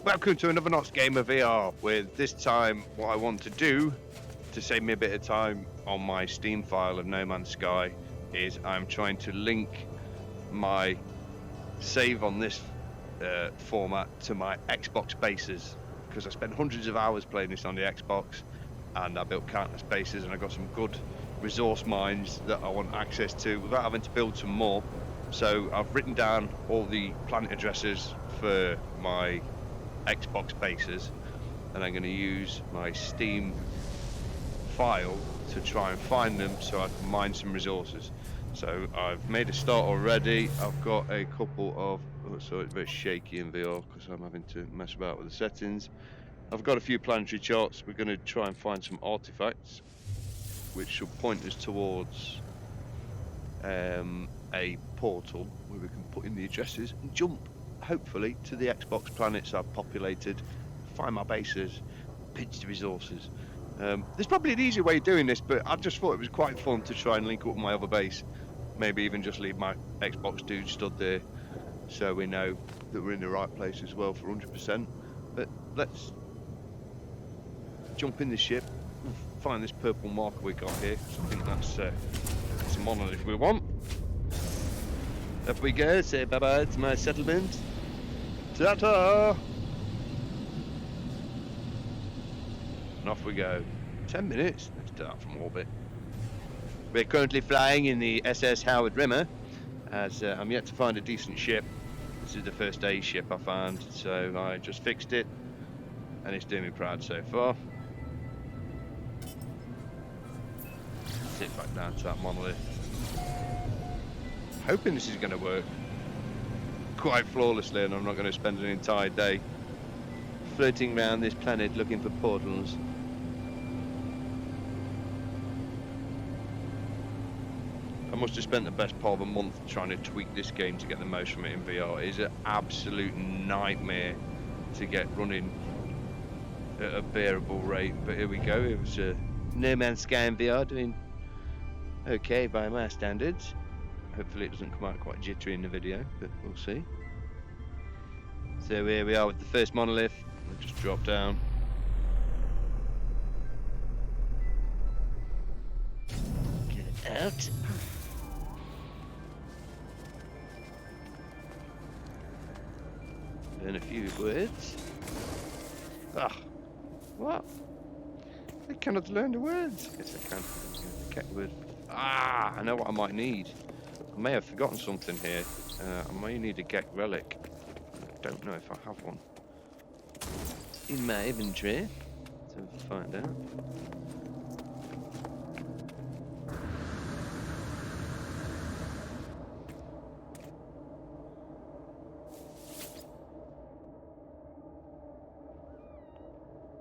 Welcome to another Nox Gamer VR, with this time what I want to do to save me a bit of time on my Steam file of No Man's Sky is I'm trying to link my save on this format to my Xbox bases, because I spent hundreds of hours playing this on the Xbox and I built countless bases and I got some good resource mines that I want access to without having to build some more. So I've written down all the planet addresses for my Xbox bases, and I'm going to use my Steam file to try and find them so I can mine some resources. So I've made a start already. I've got a couple of, so it's very shaky in VR because I'm having to mess about with the settings. I've got a few planetary charts. We're going to try and find some artifacts which should point us towards a portal where we can put in the addresses and jump, hopefully, to the Xbox planets I've populated, find my bases, pinch the resources. There's probably an easier way of doing this, but I just thought it was quite fun to try and link up with my other base. Maybe even just leave my Xbox dude stood there so we know that we're in the right place as well for 100%. But let's jump in the ship, find this purple marker we got here. So I think that's a monolith we want. Up we go, say bye-bye to my settlement. Ta-ta! And off we go. 10 minutes? Let's do that from orbit. We're currently flying in the SS Howard Rimmer, as I'm yet to find a decent ship. This is the first A ship I found, so I just fixed it, and it's doing me proud so far. Sit back down to that monolith. Hoping this is going to work quite flawlessly and I'm not going to spend an entire day floating around this planet looking for portals. I must have spent the best part of a month trying to tweak this game to get the most from it in VR. It is an absolute nightmare to get running at a bearable rate, but here we go. It was No Man's Sky in VR, doing okay by my standards. Hopefully it doesn't come out quite jittery in the video, but we'll see. So here we are with the first monolith. We'll just drop down. Get it out. Learn a few words. Ah, what? I cannot learn the words. Yes, I can. Get the word. Ah, I know what I might need. I may have forgotten something here. I may need a Gek relic. I don't know if I have one in my inventory, so we'll find out.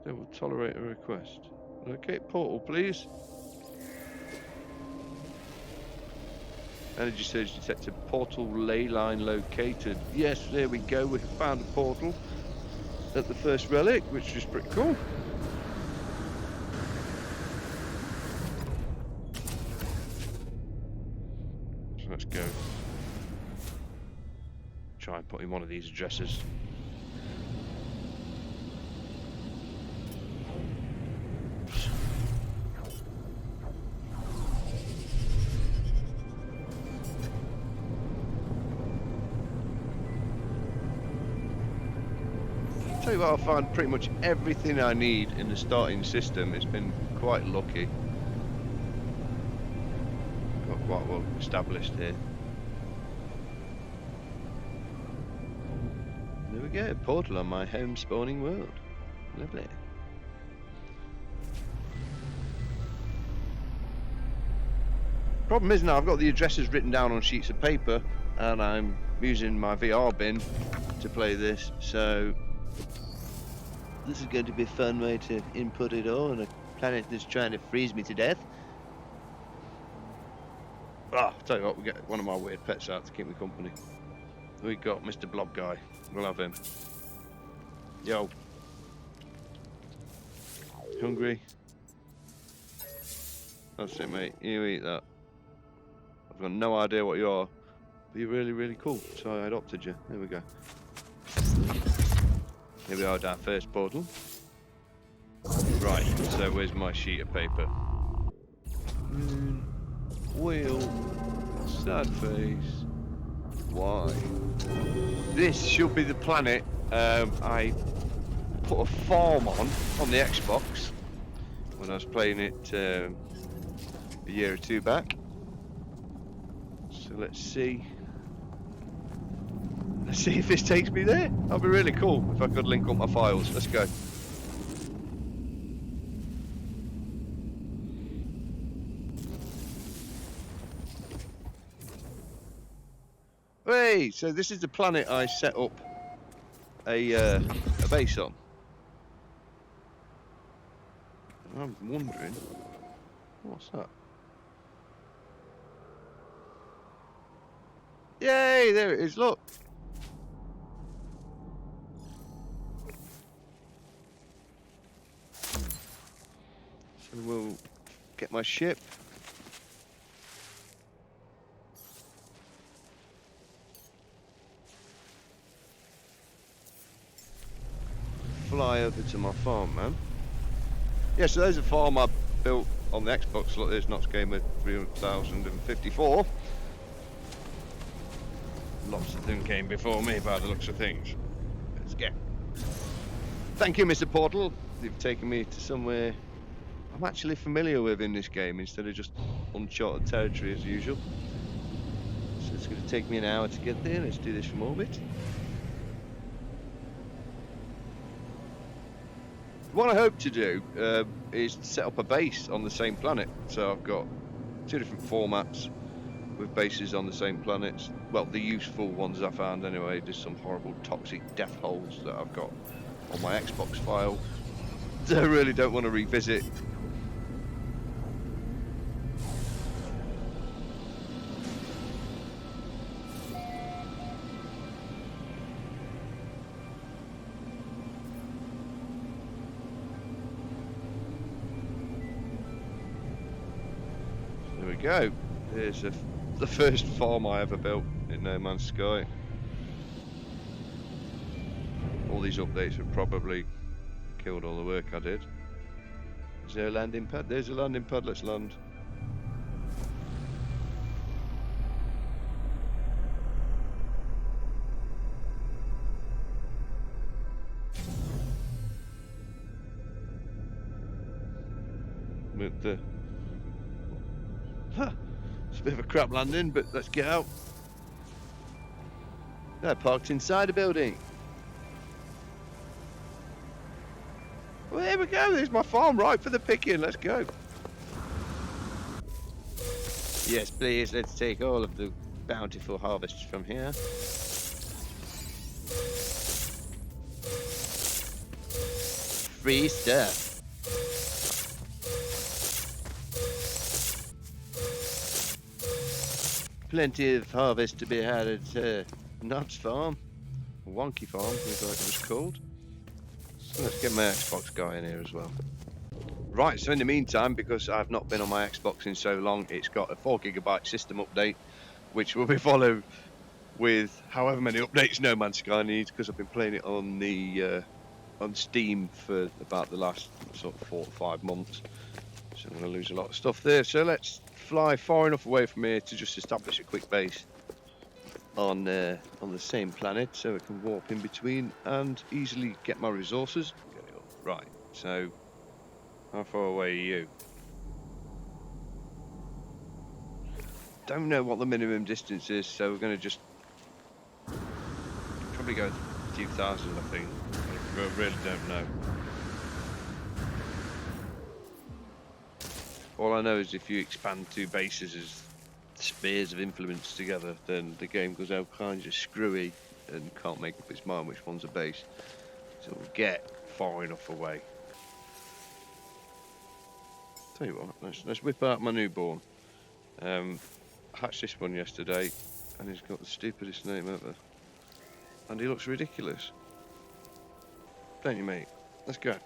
They will tolerate a request. Locate portal, please. Energy surge detected. Portal ley line located. Yes, there we go. We found a portal at the first relic, which is pretty cool. So let's go. Try and put in one of these addresses. Tell you what, I found pretty much everything I need in the starting system. It's been quite lucky. Got quite well established here. There we go, portal on my home spawning world. Lovely. Problem is now I've got the addresses written down on sheets of paper and I'm using my VR bin to play this, so this is going to be a fun way to input it all on a planet that's trying to freeze me to death. Ah, I'll tell you what, we'll get one of my weird pets out to keep me company. We got Mr. Blob Guy. We'll have him. Yo. Hungry? That's it, mate. You eat that. I've got no idea what you are, but you're really, really cool, so I adopted you. There we go. Here we are at our first portal. Right, so where's my sheet of paper? Moon, wheel, sad face, why? This should be the planet I put a farm on the Xbox when I was playing it a year or two back. So let's see. Let's see if this takes me there. That'd be really cool if I could link up my files. Let's go. Hey, so this is the planet I set up a base on. I'm wondering, what's that? Yay, there it is, look. So we'll get my ship. Fly over to my farm, man. Yeah, so there's a farm I built on the Xbox. Look, there's Knox Gamer 3054. Lots of them came before me by the looks of things. Let's get. Thank you, Mr. Portal. You've taken me to somewhere I'm actually familiar with in this game instead of just uncharted territory as usual. So it's going to take me an hour to get there. Let's do this from orbit. What I hope to do is set up a base on the same planet. So I've got two different formats with bases on the same planets. Well, the useful ones I found anyway. There's some horrible toxic death holes that I've got on my Xbox file that I really don't want to revisit. There we go. There's the first farm I ever built in No Man's Sky. All these updates have probably killed all the work I did. Is there a landing pad? There's a landing pad, let's land. With the it's a bit of a crap landing, but let's get out. They're parked inside a building. Well, there we go. There's my farm right for the picking. Let's go. Yes, please. Let's take all of the bountiful harvests from here. Free stuff. Plenty of harvest to be had at Knox Farm. Wonky Farm, as it was called. So let's get my Xbox guy in here as well. Right, so in the meantime, because I've not been on my Xbox in so long, it's got a 4GB system update, which will be followed with however many updates No Man's Sky needs, because I've been playing it on the on Steam for about the last sort of 4 to 5 months. So I'm going to lose a lot of stuff there. So let's fly far enough away from here to just establish a quick base on the same planet, so it can warp in between and easily get my resources. Right, so how far away are you? Don't know what the minimum distance is, so we're going to just probably go a few thousand, I think. I really don't know. All I know is if you expand two bases as spheres of influence together, then the game goes all kinds of screwy and can't make up its mind which one's a base. So we'll get far enough away. Tell you what, let's whip out my newborn. I hatched this one yesterday, and he's got the stupidest name ever. And he looks ridiculous. Don't you, mate? Let's go.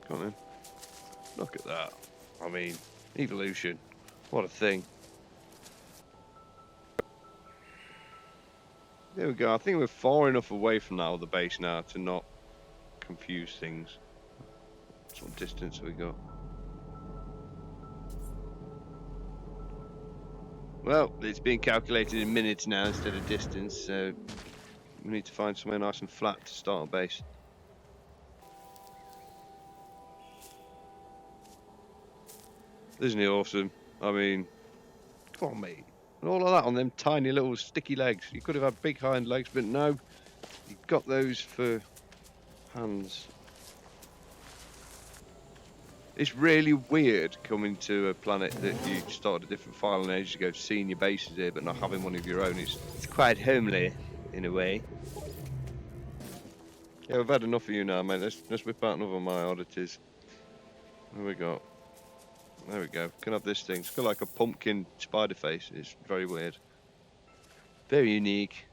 Come on then. Look at that. I mean, evolution. What a thing. There we go. I think we're far enough away from now the base now to not confuse things. What distance have we got? Well, it's being calculated in minutes now instead of distance, so we need to find somewhere nice and flat to start a base. Isn't it awesome? I mean, come on, mate. And all of that on them tiny little sticky legs. You could have had big hind legs, but no. You got those for hands. It's really weird coming to a planet that you started a different file and ages ago, seeing your bases here, but not having one of your own. It's quite homely, in a way. Yeah, we've had enough of you now, mate. Let's whip out another of my oddities. What have we got? There we go. Can have this thing. It's got like a pumpkin spider face. It's very weird. Very unique.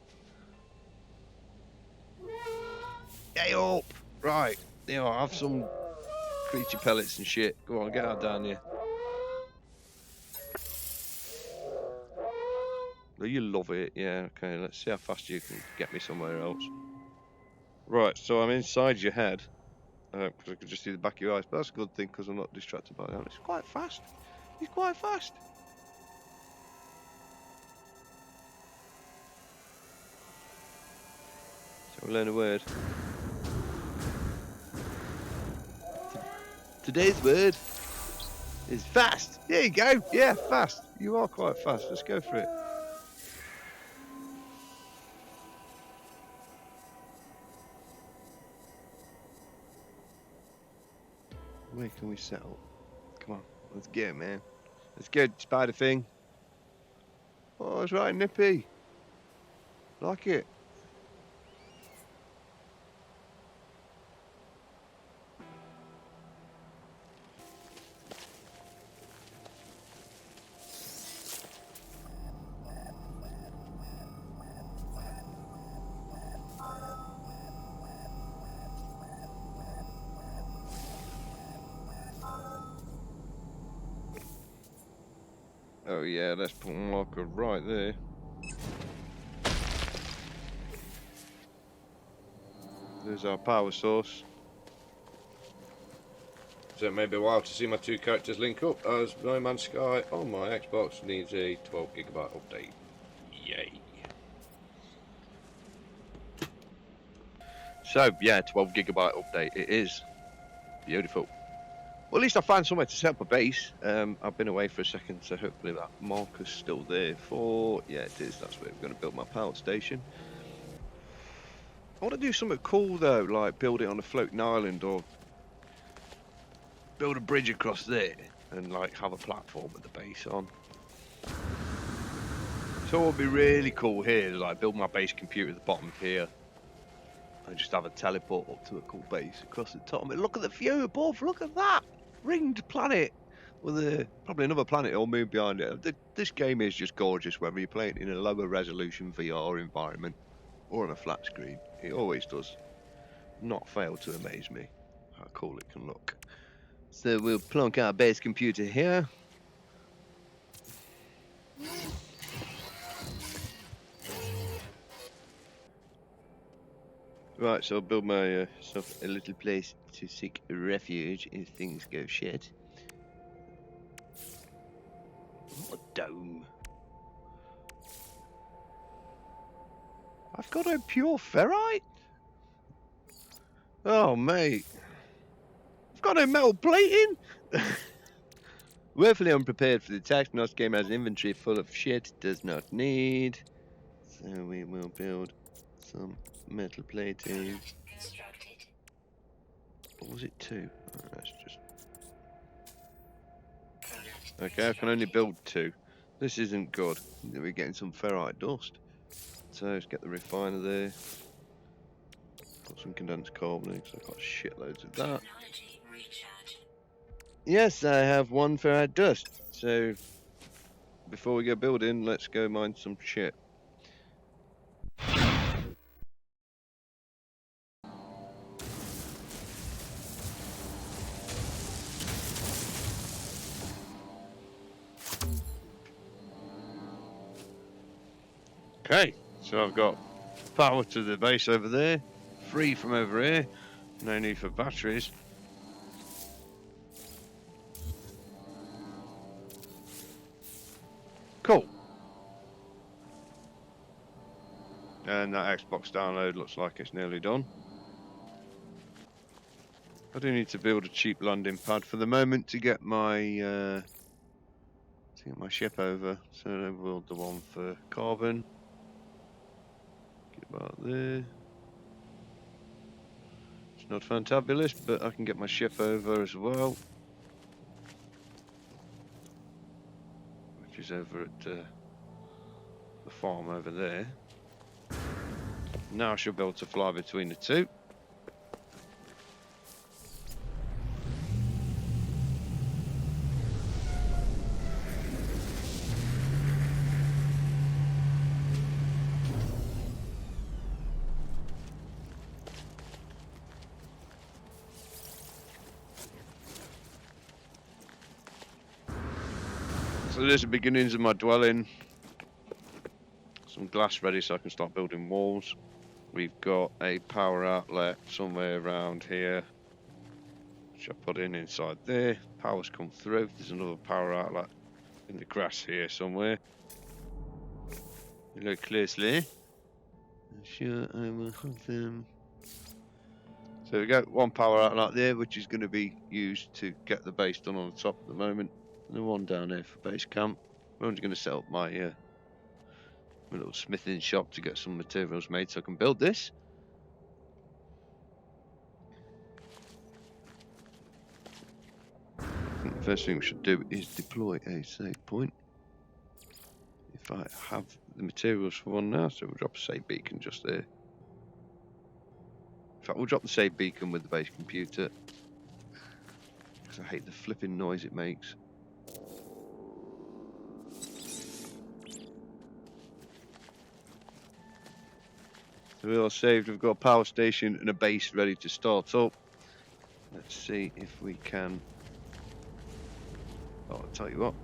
Get up! Right. You know, have some creature pellets and shit. Go on, get out down here. Oh, you love it. Yeah, okay. Let's see how fast you can get me somewhere else. Right, so I'm inside your head. Because I can just see the back of your eyes. But that's a good thing because I'm not distracted by that. It's quite fast. He's quite fast. So we learn a word. Today's word is fast. There you go. Yeah, fast. You are quite fast. Let's go for it. Where can we settle? Come on, let's get it, man. Let's go, spider thing. Oh, it's right nippy. Like it. Oh yeah, let's put a marker right there. There's our power source. So it may be a while to see my two characters link up as No Man's Sky on my Xbox needs a 12GB update. Yay. So yeah, 12GB update it is. Beautiful. Well, at least I found somewhere to set up a base. I've been away for a second, so hopefully that marker's still there for... Yeah, it is. That's where I'm going to build my power station. I want to do something cool, though, like build it on a floating island or build a bridge across there and, like, have a platform with the base on. So what would be really cool here is, like, build my base computer at the bottom here and just have a teleport up to a cool base across the top. I mean, look at the view above. Look at that. Ringed planet with probably another planet or moon behind it. This game is just gorgeous, whether you're playing in a lower resolution VR environment or on a flat screen. It always does not fail to amaze me how cool it can look. So we'll plonk our base computer here. Right, so I'll build myself a little place to seek refuge if things go shit. What a dome. I've got a pure ferrite? Oh, mate. I've got no metal plating? Woefully unprepared for the attacks. This game has an inventory full of shit it does not need. So we will build some metal plating. Or was it 2? Oh, that's just... Okay, I can only build 2. This isn't good. We're getting some ferrite dust. So let's get the refiner there. Got some condensed carbonate, so I've got shitloads of that. Yes, I have 1 ferrite dust. So before we go building, let's go mine some shit. Okay, so I've got Power to the base over there. Free from over here. No need for batteries. Cool. And that Xbox download looks like it's nearly done. I do need to build a cheap landing pad for the moment to get my ship over. So I'll build the one for carbon. Get about there. It's not fantabulous, but I can get my ship over as well. Which is over at the farm over there. Now I should be able to fly between the two. So there's the beginnings of my dwelling. Some glass ready so I can start building walls. We've got a power outlet somewhere around here, which I put in inside there. Power's come through. There's another power outlet in the grass here somewhere. You look closely. I'm sure I will have them. So we got one power outlet there, which is going to be used to get the base done on the top at the moment. And the one down there for base camp. I'm only going to set up my little smithing shop to get some materials made so I can build this. I think the first thing we should do is deploy a save point. If I have the materials for one now, so we'll drop a save beacon just there. In fact, we'll drop the save beacon with the base computer, because I hate the flipping noise it makes. So we're all saved. We've got a power station and a base ready to start up. Let's see if we can. Oh, I'll tell you what.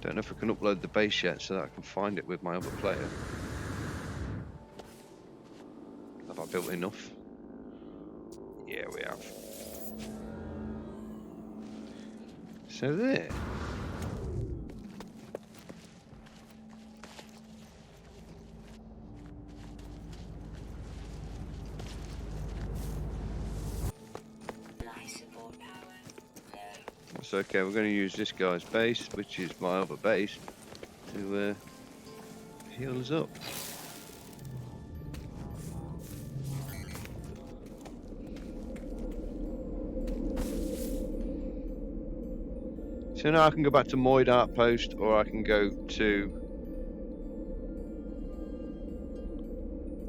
Don't know if I can upload the base yet so that I can find it with my other player. Have I built enough? Yeah, we have. So there. That's okay, we're going to use this guy's base, which is my other base, to heal us up. So now I can go back to Moyd Outpost, or I can go to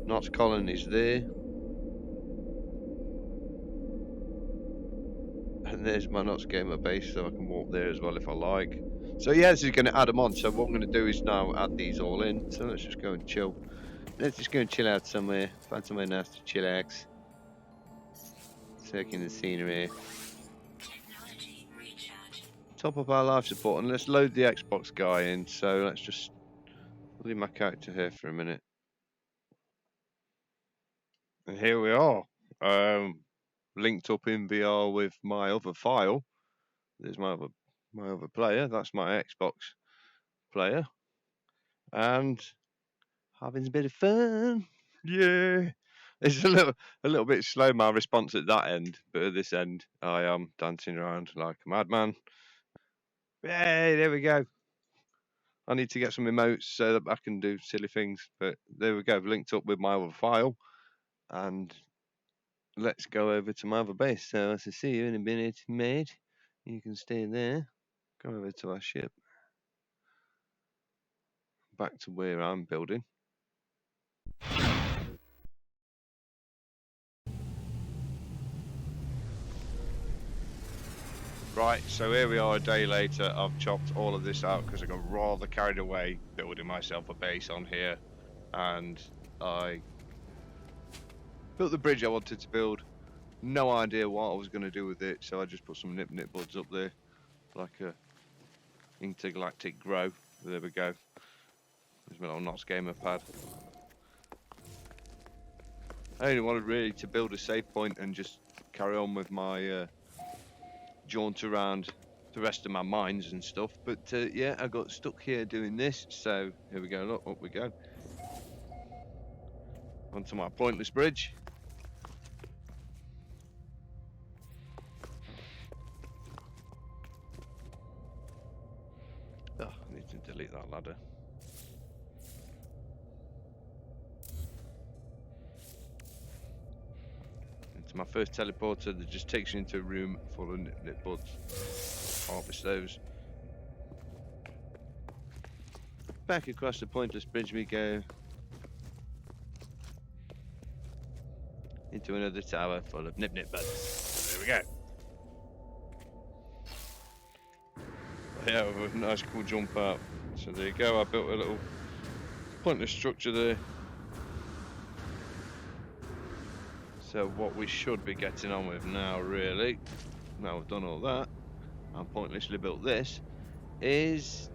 Knots Colony's there. And there's my Knots Gamer base, so I can walk there as well if I like. So yeah, this is going to add them on. So what I'm going to do is now add these all in. So let's just go and chill. Let's just go and chill out somewhere. Find somewhere nice to chillax. Taking the scenery. Top up our life support, and let's load the Xbox guy in. So let's just leave my character here for a minute. And here we are. Linked up in VR with my other file. There's my other player. That's my Xbox player, and having a bit of fun. Yeah, it's a little bit slow my response at that end, but at this end I am dancing around like a madman. Yay! There we go. I need to get some emotes so that I can do silly things, but there we go. Linked up with my other file, and let's go over to my other base. So I'll see you in a minute, mate. You can stay there. Go over to our ship. Back to where I'm building. Right, so here we are a day later. I've chopped all of this out because I got rather carried away building myself a base on here, and I built the bridge I wanted to build. No idea what I was going to do with it, so I just put some nip buds up there, like a intergalactic grow. There we go. There's my little Knots Gamer pad. I only wanted really to build a save point and just carry on with my jaunt around the rest of my mines and stuff. But yeah, I got stuck here doing this. So here we go. Look, up we go. Onto my pointless bridge. Oh, I need to delete that ladder. Into my first teleporter that just takes you into a room full of nip buds. Harvest those. Back across the pointless bridge we go. Into another tower full of nip buds. There we go. Yeah, with a nice cool jump out. So there you go, I built a little pointless structure there. So what we should be getting on with now, really, now we've done all that, and pointlessly built this, is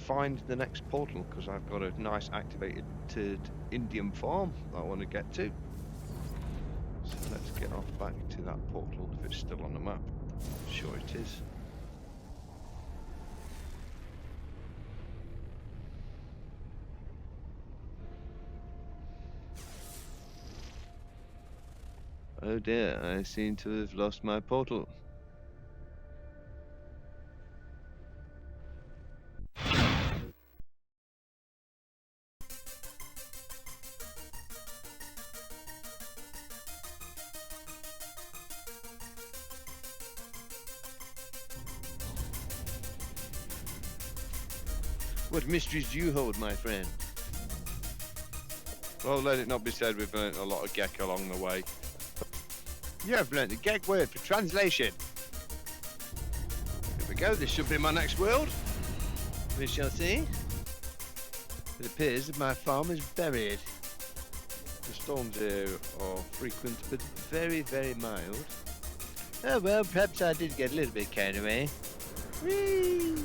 find the next portal, because I've got a nice activated Indian farm that I want to get to. So let's get off back to that portal if it's still on the map. I'm sure it is. Oh dear, I seem to have lost my portal. What mysteries do you hold, my friend? Well, let it not be said we've learnt a lot of Gek along the way. You have learnt the Gek word for translation. Here we go, this should be my next world. We shall see. It appears that my farm is buried. The storms here are frequent, but very, very mild. Oh well, perhaps I did get a little bit carried away. Whee!